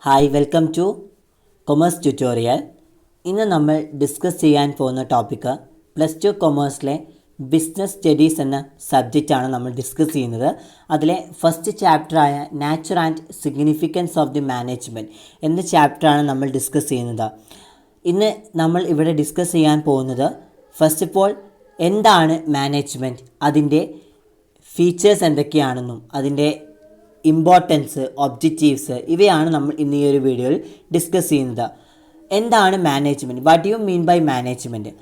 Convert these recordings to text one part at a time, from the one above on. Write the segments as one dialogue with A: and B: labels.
A: Hi welcome two commerce tutorial. ഇന്ന് നമ്മൾ discuss ചെയ്യാൻ പോകുന്ന ടോപ്പിക്ക് +2 കൊമേഴ്സിലെ ബിസിനസ് സ്റ്റഡീസ് എന്ന സബ്ജക്റ്റാണ് നമ്മൾ ഡിസ്കസ് ചെയ്യുന്നത്. അതിലെ ഫസ്റ്റ് ചാപ്റ്ററായ nature and significance of the management എന്ന ചാപ്റ്ററാണ് നമ്മൾ ഡിസ്കസ് ചെയ്യുന്നത്. ഇന്ന് നമ്മൾ ഇവിടെ ഡിസ്കസ് ചെയ്യാൻ പോകുന്നത് ഫസ്റ്റ് ഓഫ് ഓൾ എന്താണ് മാനേജ്മെൻറ്റ്, അതിൻ്റെ ഫീച്ചേഴ്സ് എന്തൊക്കെയാണെന്നും അതിൻ്റെ ഇമ്പോർട്ടൻസ്, ഒബ്ജക്റ്റീവ്സ് ഇവയാണ് നമ്മൾ ഇന്ന് ഈ ഒരു വീഡിയോയിൽ ഡിസ്കസ് ചെയ്യുന്നത്. എന്താണ് management, what you mean by management?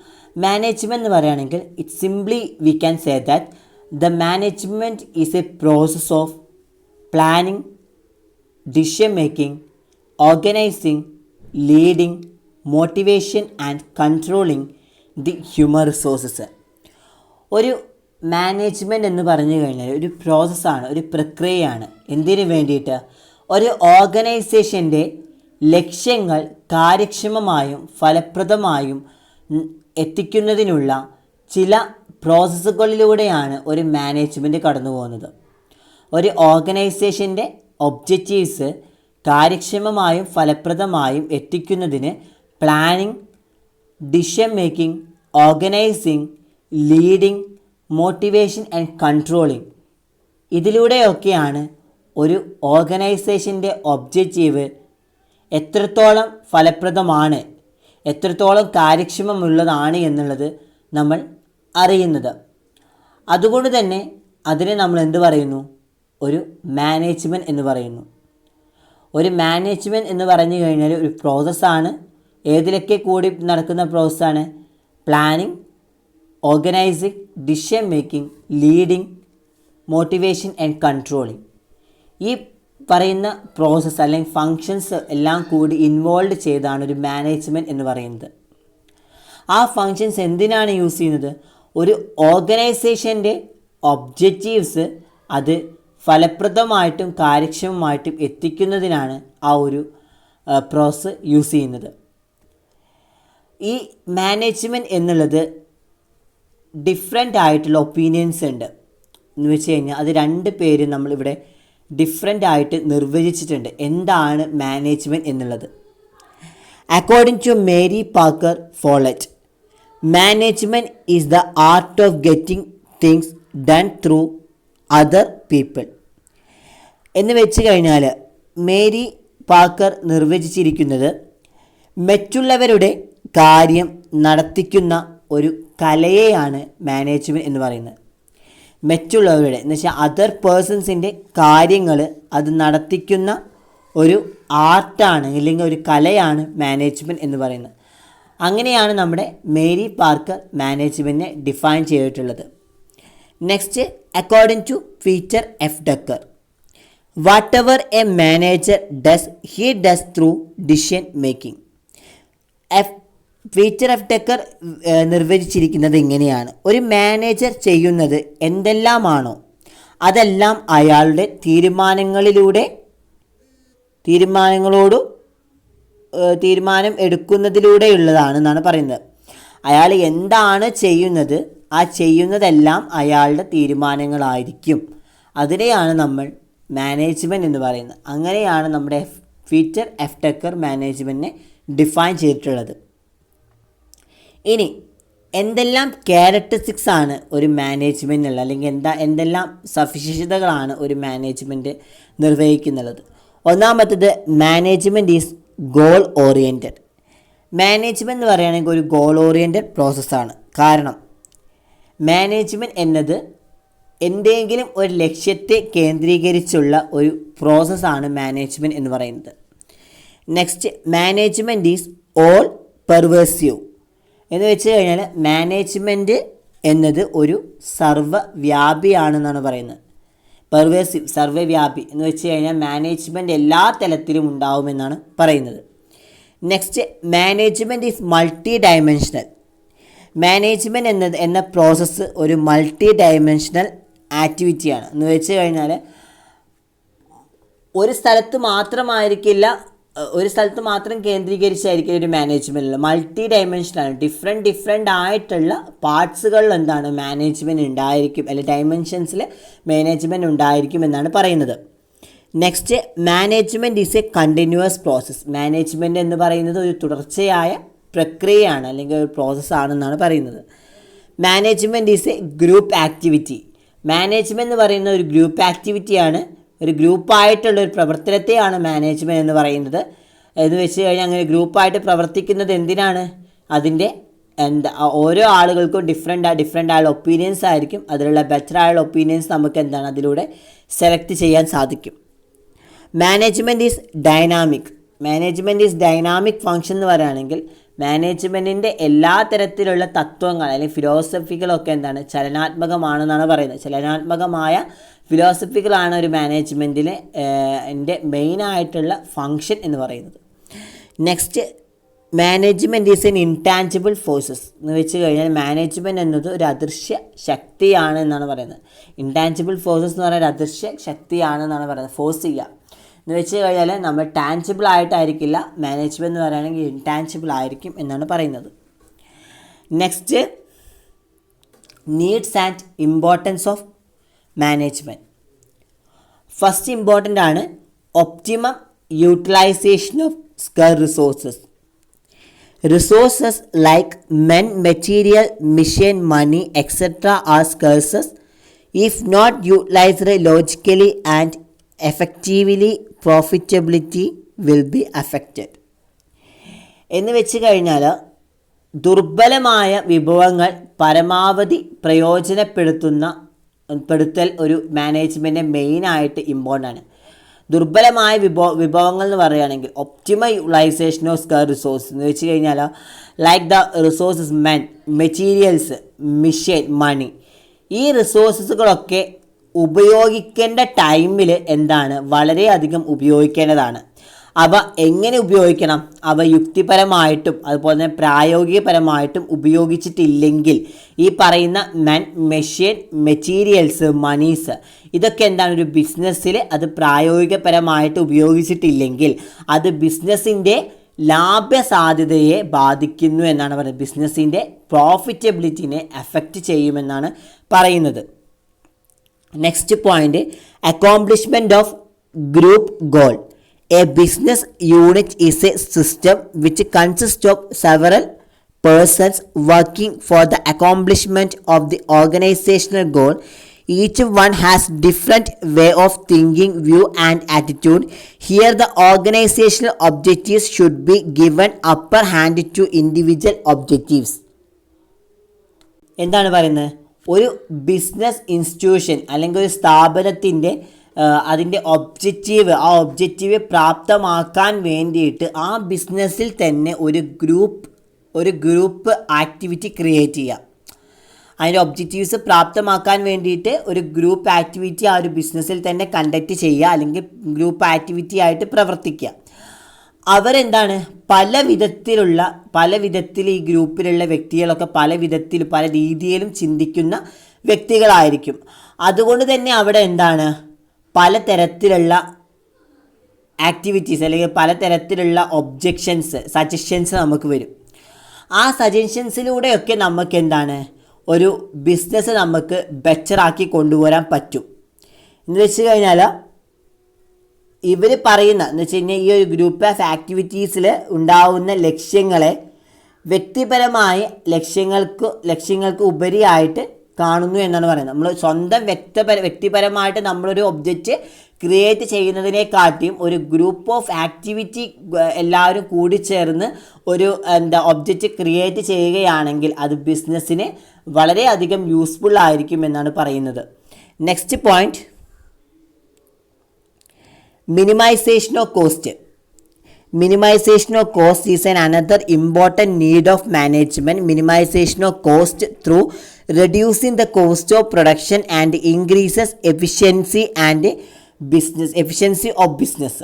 A: Management എന്ന് പറയുകയാണെങ്കിൽ it simply we can say that the management is a process of planning, decision making, organising, leading, motivation and controlling the human resources. ഒരു management എന്ന് പറഞ്ഞു കഴിഞ്ഞാൽ ഒരു പ്രോസസ്സാണ്, ഒരു പ്രക്രിയയാണ്. എന്തിനു വേണ്ടിയിട്ട്? ഒരു ഓർഗനൈസേഷൻ്റെ ലക്ഷ്യങ്ങൾ കാര്യക്ഷമമായും ഫലപ്രദമായും എത്തിക്കുന്നതിനുള്ള ചില പ്രോസസ്സുകളിലൂടെയാണ് ഒരു മാനേജ്മെൻറ്റ് കടന്നു പോകുന്നത്. ഒരു ഓർഗനൈസേഷൻ്റെ ഒബ്ജക്റ്റീവ്സ് കാര്യക്ഷമമായും ഫലപ്രദമായും എത്തിക്കുന്നതിന് planning, decision making, organising, leading, motivation and controlling ഇതിലൂടെയൊക്കെയാണ് ഒരു ഓർഗനൈസേഷൻ്റെ ഒബ്ജക്റ്റീവ് എത്രത്തോളം ഫലപ്രദമാണ്, എത്രത്തോളം കാര്യക്ഷമമുള്ളതാണ് എന്നുള്ളത് നമ്മൾ അറിയുന്നത്. അതുകൊണ്ട് തന്നെ അതിനെ നമ്മൾ എന്ത് പറയുന്നു? ഒരു മാനേജ്മെൻറ്റ് എന്ന് പറയുന്നു. ഒരു മാനേജ്മെൻറ്റ് എന്ന് പറഞ്ഞു കഴിഞ്ഞാൽ ഒരു പ്രോസസ്സാണ്. ഏതിലൊക്കെ കൂടി നടക്കുന്ന പ്രോസസ്സാണ്? Planning, organising, decision making, leading, motivation and controlling. ഈ പറയുന്ന പ്രോസസ്സ് അല്ലെങ്കിൽ ഫങ്ഷൻസ് എല്ലാം കൂടി ഇൻവോൾവ് ചെയ്താണ് ഒരു മാനേജ്മെൻറ്റ് എന്ന് പറയുന്നത്. ആ ഫങ്ഷൻസ് എന്തിനാണ് യൂസ് ചെയ്യുന്നത്? ഒരു ഓർഗനൈസേഷൻ്റെ ഒബ്ജക്റ്റീവ്സ് അത് ഫലപ്രദമായിട്ടും കാര്യക്ഷമമായിട്ടും എത്തിക്കുന്നതിനാണ് ആ ഒരു പ്രോസസ്സ് യൂസ് ചെയ്യുന്നത്. ഈ മാനേജ്മെൻറ്റ് എന്നുള്ളത് ഡിഫറെൻ്റ് ആയിട്ടുള്ള ഒപ്പീനിയൻസ് ഉണ്ട്. എന്ന് വെച്ച് കഴിഞ്ഞാൽ അത് രണ്ട് പേര് നമ്മളിവിടെ ഡിഫറെൻ്റ് ആയിട്ട് നിർവചിച്ചിട്ടുണ്ട് എന്താണ് മാനേജ്മെൻറ്റ് എന്നുള്ളത്. According to Mary Parker Follett, management is the art of getting things done through other people എന്ന് വെച്ച് കഴിഞ്ഞാൽ മേരി പാക്കർ നിർവചിച്ചിരിക്കുന്നത് മറ്റുള്ളവരുടെ കാര്യം നടത്തിക്കുന്ന ഒരു കലയെയാണ് മാനേജ്മെൻറ്റ് എന്ന് പറയുന്നത്. മറ്റുള്ളവരുടെ എന്ന് വെച്ചാൽ അതർ പേഴ്സൺസിൻ്റെ കാര്യങ്ങൾ അത് നടത്തിക്കുന്ന ഒരു ആർട്ടാണ് അല്ലെങ്കിൽ ഒരു കലയാണ് മാനേജ്മെൻറ്റ് എന്ന് പറയുന്നത്. അങ്ങനെയാണ് നമ്മുടെ മേരി പാർക്കർ മാനേജ്മെൻറ്റിനെ ഡിഫൈൻ ചെയ്തിട്ടുള്ളത്. Next, according to Peter F Drucker, whatever a manager does he does through decision making. Peter F Drucker നിർവചിച്ചിരിക്കുന്നത് ഇങ്ങനെയാണ്: ഒരു മാനേജർ ചെയ്യുന്നത് എന്തെല്ലാമാണോ അതെല്ലാം അയാളുടെ തീരുമാനം എടുക്കുന്നതിലൂടെയുള്ളതാണെന്നാണ് പറയുന്നത്. അയാൾ എന്താണ് ചെയ്യുന്നത് ആ ചെയ്യുന്നതെല്ലാം അയാളുടെ തീരുമാനങ്ങളായിരിക്കും. അതിനെയാണ് നമ്മൾ മാനേജ്മെൻറ്റ് എന്ന് പറയുന്നത്. അങ്ങനെയാണ് നമ്മുടെ പീറ്റർ എഫ് ഡക്കർ മാനേജ്മെൻറ്റിനെ ഡിഫൈൻ ചെയ്തിട്ടുള്ളത്. ഇനി എന്തെല്ലാം ക്യാരക്ടറിസ്റ്റിക്സ് ആണ് ഒരു മാനേജ്മെൻറ്റിനുള്ള, അല്ലെങ്കിൽ എന്തെല്ലാം സവിശേഷതകളാണ് ഒരു മാനേജ്മെൻറ്റ് നിർവഹിക്കുന്നത്? ഒന്നാമത്തേത്, management is goal oriented. Management എന്ന് പറയുകയാണെങ്കിൽ ഒരു ഗോൾ ഓറിയൻറ്റഡ് പ്രോസസ്സാണ്. കാരണം മാനേജ്മെൻറ്റ് എന്നത് എന്തെങ്കിലും ഒരു ലക്ഷ്യത്തെ കേന്ദ്രീകരിച്ചുള്ള ഒരു പ്രോസസ്സാണ് മാനേജ്മെൻറ്റ് എന്ന് പറയുന്നത്. Next, management is all pervasive എന്ന് വെച്ച് കഴിഞ്ഞാൽ മാനേജ്മെൻറ്റ് എന്നത് ഒരു സർവ്വവ്യാപിയാണെന്നാണ് പറയുന്നത്. പെർവേസീവ്, സർവ്വവ്യാപി എന്ന് വെച്ച് കഴിഞ്ഞാൽ മാനേജ്മെൻറ്റ് എല്ലാ തലത്തിലും ഉണ്ടാവുമെന്നാണ് പറയുന്നത്. Next, management is multi dimensional. Management എന്ന പ്രോസസ്സ് ഒരു മൾട്ടി ഡയമെൻഷണൽ ആക്ടിവിറ്റിയാണ്. എന്ന് വെച്ച് കഴിഞ്ഞാൽ ഒരു സ്ഥലത്ത് മാത്രം കേന്ദ്രീകരിച്ചായിരിക്കും ഒരു മാനേജ്മെൻറ്റിൽ. മൾട്ടി ഡയമെൻഷനാണ്. ഡിഫറെൻ്റ് ആയിട്ടുള്ള പാർട്സുകളിൽ എന്താണ് മാനേജ്മെൻറ്റ് ഉണ്ടായിരിക്കും, അല്ലെങ്കിൽ ഡയമെൻഷൻസിൽ മാനേജ്മെൻറ്റ് ഉണ്ടായിരിക്കും എന്നാണ് പറയുന്നത്. Next management is A continuous process. Management എന്ന് പറയുന്നത് ഒരു തുടർച്ചയായ പ്രക്രിയയാണ് അല്ലെങ്കിൽ ഒരു പ്രോസസ്സാണെന്നാണ് പറയുന്നത്. Management is A group activity. Management എന്ന് പറയുന്ന ഒരു ഗ്രൂപ്പ് ആക്ടിവിറ്റിയാണ്. ഒരു ഗ്രൂപ്പായിട്ടുള്ള ഒരു പ്രവർത്തനത്തെയാണ് മാനേജ്മെൻറ്റ് എന്ന് പറയുന്നത്. എന്ന് വെച്ച് കഴിഞ്ഞാൽ അങ്ങനെ ഗ്രൂപ്പായിട്ട് പ്രവർത്തിക്കുന്നത് എന്തിനാണ്? അതിൻ്റെ ഓരോ ആളുകൾക്കും ഡിഫറെൻ്റ് ആയുള്ള ഒപ്പീനിയൻസ് ആയിരിക്കും. അതിലുള്ള ബെറ്റർ ആയുള്ള ഒപ്പീനിയൻസ് നമുക്ക് എന്താണ് അതിലൂടെ സെലക്ട് ചെയ്യാൻ സാധിക്കും. Management is dynamic. Management is dynamic function എന്ന് പറയുകയാണെങ്കിൽ മാനേജ്മെൻറ്റിൻ്റെ എല്ലാ തരത്തിലുള്ള തത്വങ്ങൾ അല്ലെങ്കിൽ ഫിലോസഫികളൊക്കെ എന്താണ് ചലനാത്മകമാണെന്നാണ് പറയുന്നത്. ചലനാത്മകമായ ഫിലോസഫികളാണ് ഒരു മാനേജ്മെൻറ്റിലെ മെയിനായിട്ടുള്ള ഫങ്ഷൻ എന്ന് പറയുന്നത്. Next management is N intangible forces എന്ന് വെച്ച് കഴിഞ്ഞാൽ മാനേജ്മെൻറ്റ് എന്നത് ഒരു അദൃശ്യ ശക്തിയാണ് എന്നാണ് പറയുന്നത്. ഇൻടാഞ്ചിബിൾ ഫോഴ്സസ് എന്ന് പറയുന്നത് അദൃശ്യ ശക്തിയാണെന്നാണ് പറയുന്നത്. ഫോഴ്സ് ചെയ്യുക എന്ന് വെച്ച് കഴിഞ്ഞാൽ നമ്മൾ ടാഞ്ചിബിൾ ആയിട്ടായിരിക്കില്ല മാനേജ്മെൻറ്റ് എന്ന് പറയുകയാണെങ്കിൽ ഇൻടാഞ്ചിബിൾ ആയിരിക്കും എന്നാണ് പറയുന്നത്. Next needs and importance of management. First important ആണ് optimum utilisation of scarce resources. Resources like men, material, machine, money, etc. are scarce if not utilized logically and effectively. Profitability will be affected. എന്ന് വെച്ച് കഴിഞ്ഞാൽ ദുർബലമായ വിഭവങ്ങൾ പരമാവധി പ്രയോജനപ്പെടുത്തൽ ഒരു മാനേജ്മെൻറ്റിൻ്റെ മെയിനായിട്ട് important ആണ്. ദുർബലമായ വിഭവങ്ങൾ എന്ന് പറയുകയാണെങ്കിൽ optimal utilisation of scarce resource എന്ന് വെച്ച് കഴിഞ്ഞാൽ like the resources men, materials, machine, money. ഈ റിസോഴ്സസുകളൊക്കെ ഉപയോഗിക്കേണ്ട ടൈമിൽ എന്താണ് വളരെയധികം ഉപയോഗിക്കേണ്ടതാണ്. അവ എങ്ങനെ ഉപയോഗിക്കണം? അവ യുക്തിപരമായിട്ടും അതുപോലെ തന്നെ പ്രായോഗികപരമായിട്ടും ഉപയോഗിച്ചിട്ടില്ലെങ്കിൽ ഈ പറയുന്ന മെഷീൻ, മെറ്റീരിയൽസ്, മണീസ് ഇതൊക്കെ എന്താണ് ഒരു ബിസിനസ്സിൽ അത് പ്രായോഗികപരമായിട്ട് ഉപയോഗിച്ചിട്ടില്ലെങ്കിൽ അത് ബിസിനസ്സിൻ്റെ ലാഭസാധ്യതയെ ബാധിക്കുന്നു എന്നാണ് പറയുന്നത്. ബിസിനസ്സിൻ്റെ പ്രോഫിറ്റബിലിറ്റിനെ എഫക്റ്റ് ചെയ്യുമെന്നാണ് പറയുന്നത്. Next point accomplishment of group goal. A business unit is a system which consists of several persons working for the accomplishment of the organizational goal. Each one has different way of thinking, view and attitude. Here the organizational objectives should be given upper hand to individual objectives. എന്താണ് പറയുന്നത്? ഒരു business institution അല്ലെങ്കിൽ ഒരു സ്ഥാപനത്തിൻ്റെ അതിൻ്റെ objective പ്രാപ്തമാക്കാൻ വേണ്ടിയിട്ട് ആ ബിസിനസ്സിൽ തന്നെ ഒരു ഗ്രൂപ്പ് ആക്ടിവിറ്റി ക്രിയേറ്റ് ചെയ്യുക. അതിൻ്റെ ഒബ്ജക്റ്റീവ്സ് പ്രാപ്തമാക്കാൻ വേണ്ടിയിട്ട് ഒരു ഗ്രൂപ്പ് ആക്ടിവിറ്റി ആ ഒരു ബിസിനസ്സിൽ തന്നെ കണ്ടക്ട് ചെയ്യുക അല്ലെങ്കിൽ ഗ്രൂപ്പ് ആക്ടിവിറ്റി ആയിട്ട് പ്രവർത്തിക്കുക. അവരെന്താണ് പല വിധത്തിൽ ഈ ഗ്രൂപ്പിലുള്ള വ്യക്തികളൊക്കെ പല രീതിയിലും ചിന്തിക്കുന്ന വ്യക്തികളായിരിക്കും. അതുകൊണ്ട് തന്നെ അവിടെ എന്താണ് പലതരത്തിലുള്ള ആക്ടിവിറ്റീസ് അല്ലെങ്കിൽ പലതരത്തിലുള്ള സജഷൻസ് നമുക്ക് വരും. ആ സജഷൻസിലൂടെയൊക്കെ നമുക്ക് എന്താണ് ഒരു ബിസിനസ് നമുക്ക് ബെറ്ററാക്കി കൊണ്ടുവരാൻ പറ്റും. എന്ന് വെച്ച് കഴിഞ്ഞാൽ ഇവർ പറയുന്ന എന്ന് വെച്ച് കഴിഞ്ഞാൽ ഈ ഒരു ഗ്രൂപ്പ് ഓഫ് ആക്ടിവിറ്റീസിൽ ഉണ്ടാവുന്ന ലക്ഷ്യങ്ങളെ വ്യക്തിപരമായ ലക്ഷ്യങ്ങൾക്ക് ഉപരിയായിട്ട് കാണുന്നു എന്നാണ് പറയുന്നത്. നമ്മൾ സ്വന്തം വ്യക്തിപരമായിട്ട് നമ്മളൊരു ഒബ്ജക്റ്റ് ക്രിയേറ്റ് ചെയ്യുന്നതിനെക്കാട്ടിയും ഒരു ഗ്രൂപ്പ് ഓഫ് ആക്ടിവിറ്റി എല്ലാവരും കൂടിച്ചേർന്ന് ഒരു ഒബ്ജക്റ്റ് ക്രിയേറ്റ് ചെയ്യുകയാണെങ്കിൽ അത് ബിസിനസ്സിന് വളരെയധികം യൂസ്ഫുൾ ആയിരിക്കും എന്നാണ് പറയുന്നത്. Next point minimisation of cost. Minimization of cost is another important need of management. Minimization of cost through reducing the cost of production and increases efficiency of business.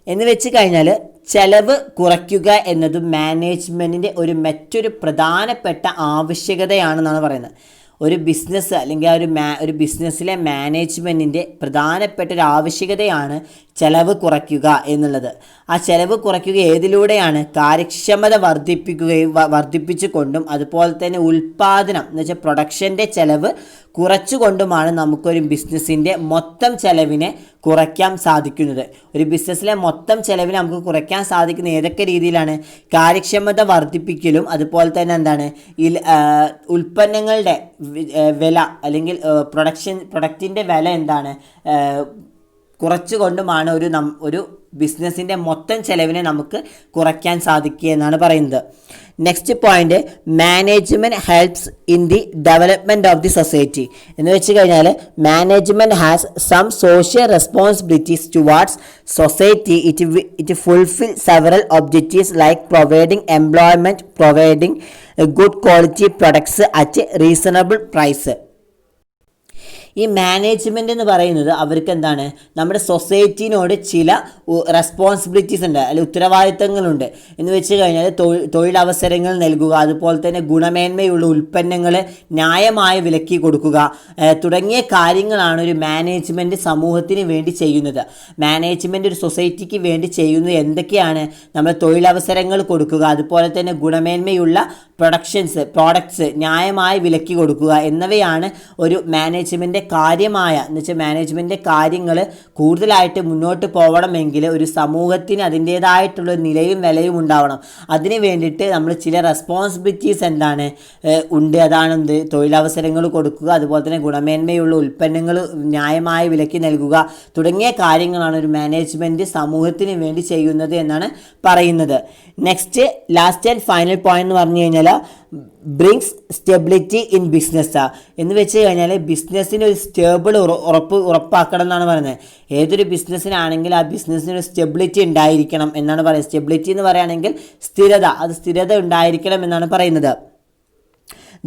A: എന്ന് വെച്ച് കഴിഞ്ഞാൽ ചെലവ് കുറയ്ക്കുക എന്നത് മാനേജ്മെൻറ്റിൻ്റെ മറ്റൊരു പ്രധാനപ്പെട്ട ആവശ്യകതയാണെന്നാണ് പറയുന്നത്. ഒരു ബിസിനസ് അല്ലെങ്കിൽ ഒരു ബിസിനസ്സിലെ മാനേജ്മെൻറ്റിൻ്റെ പ്രധാനപ്പെട്ട ഒരു ആവശ്യകതയാണ് ചെലവ് കുറയ്ക്കുക എന്നുള്ളത്. ആ ചെലവ് കുറയ്ക്കുക ഏതിലൂടെയാണ്? കാര്യക്ഷമത വർദ്ധിപ്പിച്ചുകൊണ്ടും അതുപോലെ തന്നെ ഉൽപ്പാദനം എന്ന് വെച്ചാൽ പ്രൊഡക്ഷൻ്റെ ചെലവ് കുറച്ചുകൊണ്ടുമാണ് നമുക്കൊരു ബിസിനസ്സിൻ്റെ മൊത്തം ചെലവിനെ കുറയ്ക്കാൻ സാധിക്കുന്നത്. ഒരു ബിസിനസ്സിലെ മൊത്തം ചെലവിനെ നമുക്ക് കുറയ്ക്കാൻ സാധിക്കുന്ന ഏതൊക്കെ രീതിയിലാണ്? കാര്യക്ഷമത വർദ്ധിപ്പിക്കലും അതുപോലെ തന്നെ എന്താണ് ഉൽപ്പന്നങ്ങളുടെ വില അല്ലെങ്കിൽ പ്രൊഡക്റ്റിൻ്റെ വില എന്താണ് കുറച്ചുകൊണ്ടുമാണ് ഒരു ബിസിനസ്സിൻ്റെ മൊത്തം ചെലവിനെ നമുക്ക് കുറയ്ക്കാൻ സാധിക്കുക എന്നാണ് പറയുന്നത്. Next point, management helps in the development of the society എന്ന് വെച്ച് കഴിഞ്ഞാൽ management has some social responsibilities towards society. It fulfil several objectives like providing employment, providing good quality products at reasonable price. ഈ management എന്ന് പറയുന്നത് അവർക്ക് എന്താണ്, നമ്മുടെ സൊസൈറ്റിനോട് ചില റെസ്പോൺസിബിലിറ്റീസ് ഉണ്ട്, അല്ലെങ്കിൽ ഉത്തരവാദിത്തങ്ങളുണ്ട്. എന്ന് വെച്ച് കഴിഞ്ഞാൽ തൊഴിലവസരങ്ങൾ നൽകുക, അതുപോലെ തന്നെ ഗുണമേന്മയുള്ള ഉൽപ്പന്നങ്ങൾ ന്യായമായ വിലയ്ക്ക് കൊടുക്കുക തുടങ്ങിയ കാര്യങ്ങളാണ് ഒരു മാനേജ്മെൻറ്റ് സമൂഹത്തിന് വേണ്ടി ചെയ്യുന്നത്. മാനേജ്മെൻറ്റ് ഒരു സൊസൈറ്റിക്ക് വേണ്ടി ചെയ്യുന്നത് എന്തൊക്കെയാണ്? നമ്മൾ തൊഴിലവസരങ്ങൾ കൊടുക്കുക, അതുപോലെ തന്നെ ഗുണമേന്മയുള്ള പ്രോഡക്ട്സ് ന്യായമായ വിലയ്ക്ക് കൊടുക്കുക എന്നിവയാണ് ഒരു മാനേജ്മെൻറ്റ് കാര്യമായ എന്ന് വെച്ചാൽ മാനേജ്മെൻറ്റ് കാര്യങ്ങൾ കൂടുതലായിട്ട് മുന്നോട്ട് പോകണമെങ്കിൽ ഒരു സമൂഹത്തിന് അതിൻ്റേതായിട്ടുള്ള നിലയും വിലയും ഉണ്ടാവണം. അതിന് വേണ്ടിയിട്ട് നമ്മൾ ചില റെസ്പോൺസിബിലിറ്റീസ് എന്താണ് ഉണ്ട്. അതാണ് തൊഴിലവസരങ്ങൾ കൊടുക്കുക, അതുപോലെ തന്നെ ഗുണമേന്മയുള്ള ഉൽപ്പന്നങ്ങൾ ന്യായമായ വിലയ്ക്ക് നൽകുക തുടങ്ങിയ കാര്യങ്ങളാണ് ഒരു മാനേജ്മെൻറ്റ് സമൂഹത്തിന് വേണ്ടി ചെയ്യുന്നത് എന്നാണ് പറയുന്നത്. Next last and final point എന്ന് പറഞ്ഞു കഴിഞ്ഞാൽ ബ്രിങ്സ് സ്റ്റെബിലിറ്റി ഇൻ ബിസിനസ് എന്ന് വെച്ച് കഴിഞ്ഞാൽ ബിസിനസ്സിന് ഒരു സ്റ്റേബിൾ ഉറപ്പാക്കണം എന്നാണ് പറയുന്നത്. ഏതൊരു ബിസിനസ്സിനാണെങ്കിൽ ആ ബിസിനസ്സിന് ഒരു സ്റ്റെബിലിറ്റി ഉണ്ടായിരിക്കണം എന്നാണ് പറയുന്നത്. സ്റ്റെബിലിറ്റി എന്ന് പറയുകയാണെങ്കിൽ സ്ഥിരത ഉണ്ടായിരിക്കണം എന്നാണ് പറയുന്നത്.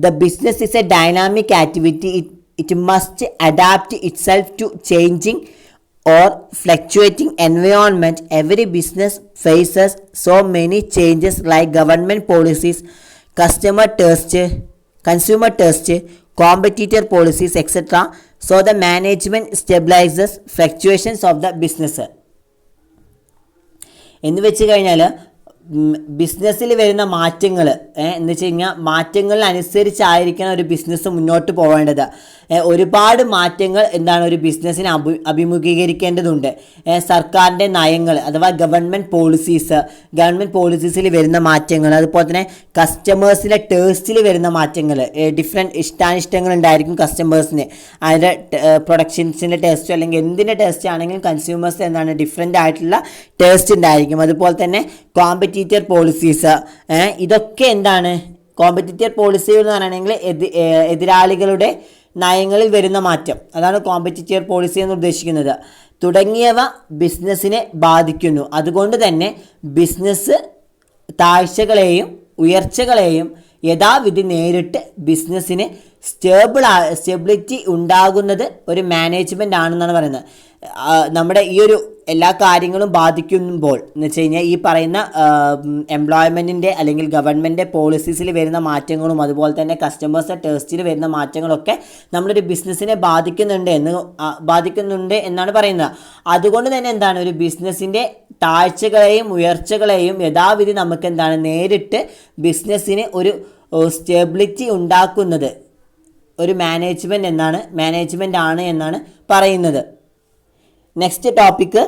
A: The business is a dynamic activity. It must adapt itself to changing or fluctuating environment. Every business faces so many changes like government policies, consumer taste, competitor policies, etc. So the management stabilizes fluctuations of the business. എന്ന് വെച്ച് കഴിഞ്ഞാൽ ബിസിനസ്സിൽ വരുന്ന മാറ്റങ്ങൾ എന്ന് വെച്ച് കഴിഞ്ഞാൽ മാറ്റങ്ങളിനനുസരിച്ചായിരിക്കണം ഒരു ബിസിനസ് മുന്നോട്ട് പോകേണ്ടത്. ഒരുപാട് മാറ്റങ്ങൾ എന്താണ് ഒരു ബിസിനസ്സിനെ അഭിമുഖീകരിക്കേണ്ടതുണ്ട്. സർക്കാരിൻ്റെ നയങ്ങൾ അഥവാ ഗവൺമെൻറ് പോളിസീസിൽ വരുന്ന മാറ്റങ്ങൾ, അതുപോലെ തന്നെ കസ്റ്റമേഴ്സിൻ്റെ ടേസ്റ്റിൽ വരുന്ന മാറ്റങ്ങൾ, ഡിഫറെൻറ്റ് ഇഷ്ടാനിഷ്ടങ്ങൾ ഉണ്ടായിരിക്കും കസ്റ്റമേഴ്സിന്. അതിൻ്റെ പ്രൊഡക്ഷൻസിൻ്റെ ടേസ്റ്റ് അല്ലെങ്കിൽ എന്തിൻ്റെ ടേസ്റ്റ് ആണെങ്കിലും കൺസ്യൂമേഴ്സ് എന്താണ് ഡിഫറെൻ്റ് ആയിട്ടുള്ള ടേസ്റ്റ് ഉണ്ടായിരിക്കും. അതുപോലെ തന്നെ കോമ്പറ്റീറ്റർ പോളിസീസ്, ഇതൊക്കെ എന്താണ് കോമ്പറ്റീറ്റർ പോളിസി എന്ന് പറയുകയാണെങ്കിൽ എതിരാളികളുടെ നയങ്ങളിൽ വരുന്ന മാറ്റം, അതാണ് കോമ്പറ്റീറ്റർ പോളിസി എന്ന് ഉദ്ദേശിക്കുന്നത്. തുടങ്ങിയവ ബിസിനസ്സിനെ ബാധിക്കുന്നു. അതുകൊണ്ട് തന്നെ ബിസിനസ് താഴ്ചകളെയും ഉയർച്ചകളെയും യഥാവിധി നേരിട്ട് ബിസിനസ്സിന് സ്റ്റെബിലിറ്റി ഉണ്ടാകുന്നത് ഒരു മാനേജ്മെൻ്റ് ആണെന്നാണ് പറയുന്നത്. നമ്മുടെ ഈ ഒരു എല്ലാ കാര്യങ്ങളും ബാധിക്കുമ്പോൾ എന്ന് വെച്ച് കഴിഞ്ഞാൽ ഈ പറയുന്ന എംപ്ലോയ്മെൻറ്റിൻ്റെ അല്ലെങ്കിൽ ഗവൺമെൻറ് പോളിസീസിൽ വരുന്ന മാറ്റങ്ങളും അതുപോലെ തന്നെ കസ്റ്റമേഴ്സ് ടേസ്റ്റിൽ വരുന്ന മാറ്റങ്ങളൊക്കെ നമ്മളൊരു ബിസിനസ്സിനെ ബാധിക്കുന്നുണ്ട് എന്നാണ് പറയുന്നത്. അതുകൊണ്ട് തന്നെ എന്താണ് ഒരു ബിസിനസ്സിൻ്റെ താഴ്ചകളെയും ഉയർച്ചകളെയും യഥാവിധി നമുക്ക് എന്താണ് നേരിട്ട് ബിസിനസ്സിന് ഒരു സ്റ്റെബിലിറ്റി ഉണ്ടാക്കുന്നത് ഒരു മാനേജ്മെൻ്റ് ആണ് എന്നാണ് പറയുന്നത്. Next topic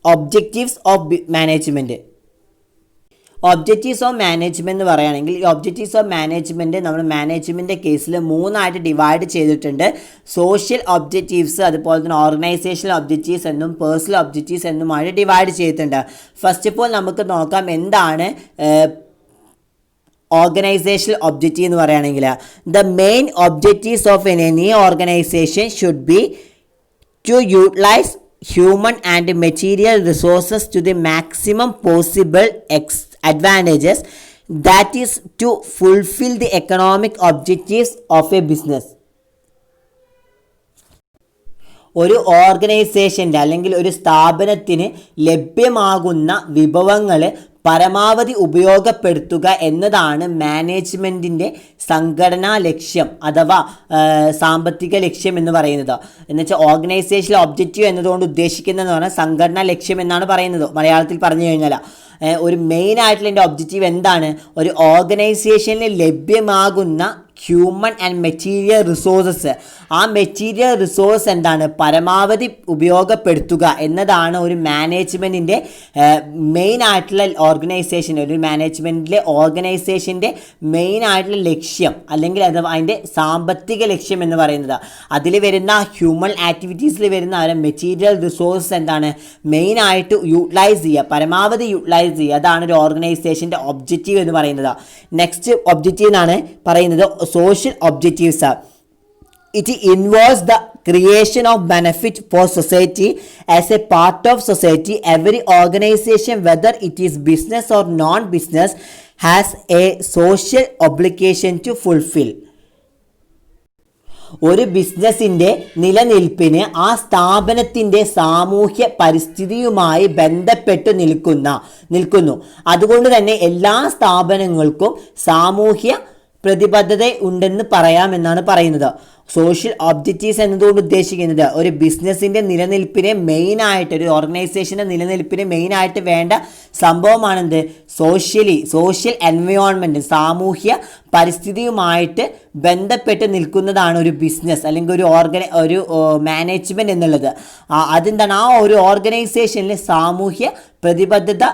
A: objectives of management. Objectives of management എന്ന് പറയുകയാണെങ്കിൽ ഈ ഒബ്ജക്റ്റീവ്സ് ഓഫ് മാനേജ്മെൻറ്റ് നമ്മൾ മാനേജ്മെൻറ്റ് കേസിൽ 3 ഡിവൈഡ് ചെയ്തിട്ടുണ്ട്. സോഷ്യൽ ഒബ്ജക്റ്റീവ്സ്, അതുപോലെ തന്നെ ഓർഗനൈസേഷണൽ ഒബ്ജക്റ്റീവ്സ് എന്നും പേഴ്സണൽ ഒബ്ജക്റ്റീവ്സ് എന്നുമായിട്ട് ഡിവൈഡ് ചെയ്തിട്ടുണ്ട്. ഫസ്റ്റ് ഓഫ് ഓൾ നമുക്ക് നോക്കാം എന്താണ് ഓർഗനൈസേഷണൽ ഒബ്ജക്റ്റീവ് എന്ന് പറയുകയാണെങ്കിൽ the main objectives of any organisation should be to utilise human and material resources to the maximum possible advantages, that is to fulfill the economic objectives of a business. ഒരു ഓർഗനൈസേഷൻ്റെ അല്ലെങ്കിൽ ഒരു സ്ഥാപനത്തിന് ലഭ്യമാകുന്ന വിഭവങ്ങൾ പരമാവധി ഉപയോഗപ്പെടുത്തുക എന്നതാണ് മാനേജ്മെൻറ്റിൻ്റെ സംഘടനാ ലക്ഷ്യം അഥവാ സാമ്പത്തിക ലക്ഷ്യം എന്ന് പറയുന്നത്. എന്നുവെച്ചാൽ ഓർഗനൈസേഷണൽ ഒബ്ജക്റ്റീവ് എന്നതുകൊണ്ട് ഉദ്ദേശിക്കുന്നതെന്ന് പറഞ്ഞാൽ സംഘടനാ ലക്ഷ്യം എന്നാണ് പറയുന്നത് മലയാളത്തിൽ പറഞ്ഞു കഴിഞ്ഞാൽ. ഒരു മെയിൻ ആയിട്ടുള്ള എൻ്റെ ഒബ്ജക്റ്റീവ് എന്താണ്? ഒരു ഓർഗനൈസേഷനിൽ ലഭ്യമാകുന്ന ഹ്യൂമൻ ആൻഡ് മെറ്റീരിയൽ റിസോഴ്സസ്, ആ മെറ്റീരിയൽ റിസോഴ്സ് എന്താണ്? പരമാവധി ഉപയോഗപ്പെടുത്തുക എന്നതാണ് ഒരു മാനേജ്മെൻറ്റിൻ്റെ മെയിൻ ആയിട്ടുള്ള ഓർഗനൈസേഷൻ, ഒരു മാനേജ്മെൻറ്റിലെ ഓർഗനൈസേഷൻ്റെ മെയിൻ ആയിട്ടുള്ള ലക്ഷ്യം അല്ലെങ്കിൽ അതിൻ്റെ സാമ്പത്തിക ലക്ഷ്യം എന്ന് പറയുന്നത്. അതിൽ വരുന്ന ഹ്യൂമൻ ആക്ടിവിറ്റീസിൽ വരുന്ന മെറ്റീരിയൽ റിസോഴ്സ് എന്താണ്? മെയിനായിട്ട് യൂട്ടിലൈസ് ചെയ്യുക, പരമാവധി യൂട്ടിലൈസ് ചെയ്യുക. അതാണ് ഒരു ഓർഗനൈസേഷൻ്റെ ഒബ്ജക്റ്റീവ് എന്ന് പറയുന്നത്. നെക്സ്റ്റ് ഒബ്ജക്റ്റീവ് എന്നാണ് പറയുന്നത് social objectives are. It involves the creation of benefit for society as a part of society. Every organization, whether it is business or non-business, has a social obligation to fulfill. ഒരു ബിസിനസ്സിൻ്റെ നിലനിൽപ്പിന് ആ സ്ഥാപനത്തിൻ്റെ സാമൂഹ്യ പരിസ്ഥിതിയുമായി ബന്ധപ്പെട്ട് നിൽക്കുന്നു. അതുകൊണ്ട് തന്നെ എല്ലാ സ്ഥാപനങ്ങൾക്കും സാമൂഹ്യ പ്രതിബദ്ധത ഉണ്ടെന്ന് പറയാമെന്നാണ് പറയുന്നത്. സോഷ്യൽ ഒബ്ജക്റ്റീവ്സ് എന്നതുകൊണ്ട് ഉദ്ദേശിക്കുന്നത് ഒരു ബിസിനസ്സിൻ്റെ നിലനിൽപ്പിനെ മെയിനായിട്ട്, ഒരു ഓർഗനൈസേഷൻ്റെ നിലനിൽപ്പിന് മെയിനായിട്ട് വേണ്ട സംഭവമാണെന്ത്? സോഷ്യൽ എൻവയോൺമെൻറ്റ്, സാമൂഹ്യ പരിസ്ഥിതിയുമായിട്ട് ബന്ധപ്പെട്ട് നിൽക്കുന്നതാണ് ഒരു ബിസിനസ് അല്ലെങ്കിൽ ഒരു മാനേജ്മെൻറ്റ് എന്നുള്ളത്. അതെന്താണ്? ആ ഒരു ഓർഗനൈസേഷനിൽ സാമൂഹ്യ പ്രതിബദ്ധത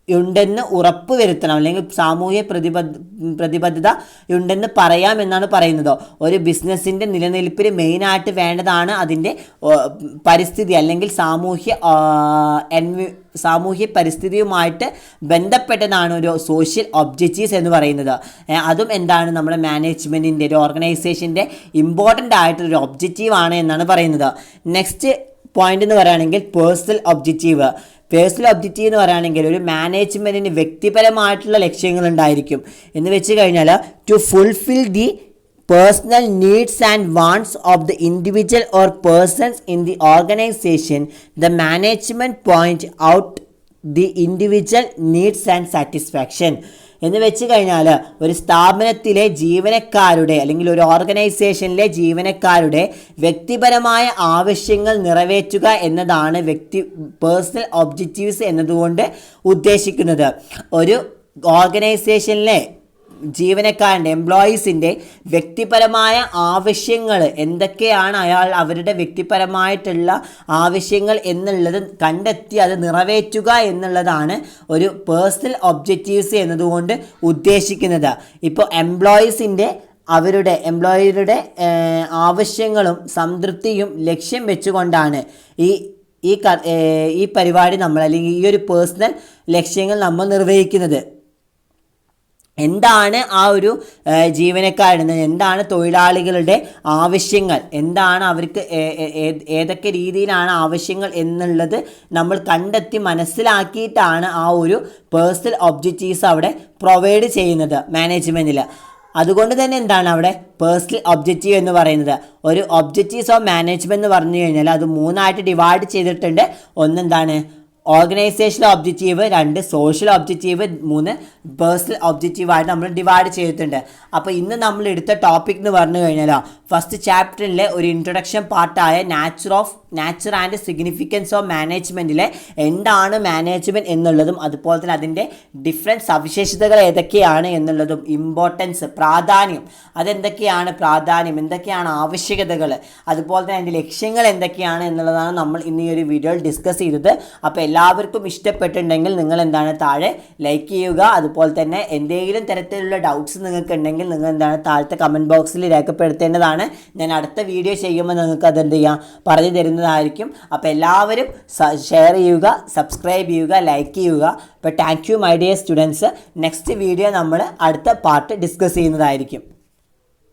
A: ഉണ്ടെന്ന് ഉറപ്പ് വരുത്തണം അല്ലെങ്കിൽ സാമൂഹ്യ പ്രതിബദ്ധത ഉണ്ടെന്ന് പറയാമെന്നാണ് പറയുന്നത്. ഒരു ബിസിനസ്സിൻ്റെ നിലനിൽപ്പിന് മെയിനായിട്ട് വേണ്ടതാണ് അതിൻ്റെ പരിസ്ഥിതി അല്ലെങ്കിൽ സാമൂഹ്യ പരിസ്ഥിതിയുമായിട്ട് ബന്ധപ്പെട്ടതാണ് ഒരു സോഷ്യൽ ഒബ്ജക്റ്റീവ്സ് എന്ന് പറയുന്നത്. അതും എന്താണ്? നമ്മുടെ മാനേജ്മെൻറ്റിൻ്റെ ഒരു ഓർഗനൈസേഷൻ്റെ ഇമ്പോർട്ടൻ്റ് ആയിട്ടൊരു ഒബ്ജക്റ്റീവ് ആണ് എന്നാണ് പറയുന്നത്. നെക്സ്റ്റ് പോയിന്റ് എന്ന് പറയുകയാണെങ്കിൽ പേഴ്സണൽ ഒബ്ജക്റ്റീവ്. പേഴ്സണൽ ഒബ്ജക്റ്റീവ് എന്ന് പറയുകയാണെങ്കിൽ ഒരു മാനേജ്മെൻറ്റിന് വ്യക്തിപരമായിട്ടുള്ള ലക്ഷ്യങ്ങൾ ഉണ്ടായിരിക്കും. എന്ന് വെച്ച് കഴിഞ്ഞാൽ to fulfil the personal needs and wants of the individual or persons in the organization, the management point out the individual needs and satisfaction. എന്ന് വെച്ച് കഴിഞ്ഞാൽ ഒരു സ്ഥാപനത്തിലെ ജീവനക്കാരുടെ അല്ലെങ്കിൽ ഒരു ഓർഗനൈസേഷനിലെ ജീവനക്കാരുടെ വ്യക്തിപരമായ ആവശ്യങ്ങൾ നിറവേറ്റുക എന്നതാണ് പേഴ്സണൽ ഒബ്ജക്റ്റീവ്സ് എന്നതുകൊണ്ട് ഉദ്ദേശിക്കുന്നത്. ഒരു ഓർഗനൈസേഷനിലെ ജീവനക്കാരൻ്റെ എംപ്ലോയീസിൻ്റെ വ്യക്തിപരമായ ആവശ്യങ്ങൾ എന്തൊക്കെയാണ്, അവരുടെ വ്യക്തിപരമായിട്ടുള്ള ആവശ്യങ്ങൾ എന്നുള്ളത് കണ്ടെത്തി അത് നിറവേറ്റുക എന്നുള്ളതാണ് ഒരു പേഴ്സണൽ ഒബ്ജക്റ്റീവ്സ് എന്നതുകൊണ്ട് ഉദ്ദേശിക്കുന്നത്. ഇപ്പോൾ എംപ്ലോയിയുടെ ആവശ്യങ്ങളും സംതൃപ്തിയും ലക്ഷ്യം വെച്ചുകൊണ്ടാണ് ഈ പരിപാടി നമ്മൾ അല്ലെങ്കിൽ ഈ ഒരു പേഴ്സണൽ ലക്ഷ്യങ്ങൾ നമ്മൾ നിർവഹിക്കുന്നത്. എന്താണ് ആ ഒരു ജീവനക്കാരുടെ, എന്താണ് തൊഴിലാളികളുടെ ആവശ്യങ്ങൾ, എന്താണ് അവർക്ക് ഏതൊക്കെ രീതിയിലാണ് ആവശ്യങ്ങൾ എന്നുള്ളത് നമ്മൾ കണ്ടെത്തി മനസ്സിലാക്കിയിട്ടാണ് ആ ഒരു പേഴ്സണൽ ഒബ്ജക്റ്റീവ്സ് അവിടെ പ്രൊവൈഡ് ചെയ്യുന്നത് മാനേജ്മെൻറ്റിൽ. അതുകൊണ്ട് തന്നെ എന്താണ് അവിടെ പേഴ്സണൽ ഒബ്ജക്റ്റീവ് എന്ന് പറയുന്നത്. ഒരു ഒബ്ജക്റ്റീവ്സ് ഓഫ് മാനേജ്മെൻറ്റ് എന്ന് പറഞ്ഞു കഴിഞ്ഞാൽ അത് 3 ഡിവൈഡ് ചെയ്തിട്ടുണ്ട്. ഒന്നെന്താണ്? Organisational objective, 2 social objective, 3 personal ഒബ്ജക്റ്റീവായിട്ട് നമ്മൾ ഡിവൈഡ് ചെയ്തിട്ടുണ്ട്. അപ്പോൾ ഇന്ന് നമ്മൾ എടുത്ത ടോപ്പിക് എന്ന് പറഞ്ഞു കഴിഞ്ഞാൽ ഫസ്റ്റ് ചാപ്റ്ററിലെ ഒരു ഇൻട്രൊഡക്ഷൻ പാർട്ടായ നാച്ചർ ആൻഡ് സിഗ്നിഫിക്കൻസ് ഓഫ് മാനേജ്മെൻറ്റിലെ എന്താണ് മാനേജ്മെൻറ്റ് എന്നുള്ളതും അതുപോലെ തന്നെ അതിൻ്റെ ഡിഫറെൻറ്റ് സവിശേഷതകൾ ഏതൊക്കെയാണ് എന്നുള്ളതും, ഇമ്പോർട്ടൻസ്, പ്രാധാന്യം, എന്തൊക്കെയാണ് ആവശ്യകതകൾ, അതുപോലെ തന്നെ അതിൻ്റെ ലക്ഷ്യങ്ങൾ എന്തൊക്കെയാണ് എന്നുള്ളതാണ് നമ്മൾ ഇന്ന് ഈ ഒരു വീഡിയോയിൽ ഡിസ്കസ് ചെയ്തത്. അപ്പോൾ എല്ലാവർക്കും ഇഷ്ടപ്പെട്ടിട്ടുണ്ടെങ്കിൽ നിങ്ങൾ താഴെ ലൈക്ക് ചെയ്യുക. അതുപോലെ തന്നെ എന്തെങ്കിലും തരത്തിലുള്ള ഡൗട്ട്സ് നിങ്ങൾക്ക് ഉണ്ടെങ്കിൽ നിങ്ങൾ താഴത്തെ കമൻറ്റ് ബോക്സിൽ രേഖപ്പെടുത്തേണ്ടതാണ്. ഞാൻ അടുത്ത വീഡിയോ ചെയ്യുമ്പോൾ നിങ്ങൾക്ക് അത് പറഞ്ഞു തരുന്നതായിരിക്കും. അപ്പോൾ എല്ലാവരും ഷെയർ ചെയ്യുക, സബ്സ്ക്രൈബ് ചെയ്യുക, ലൈക്ക് ചെയ്യുക. അപ്പോൾ thank you my dear students. Next video നമ്മൾ അടുത്ത പാർട്ട് ഡിസ്കസ് ചെയ്യുന്നതായിരിക്കും.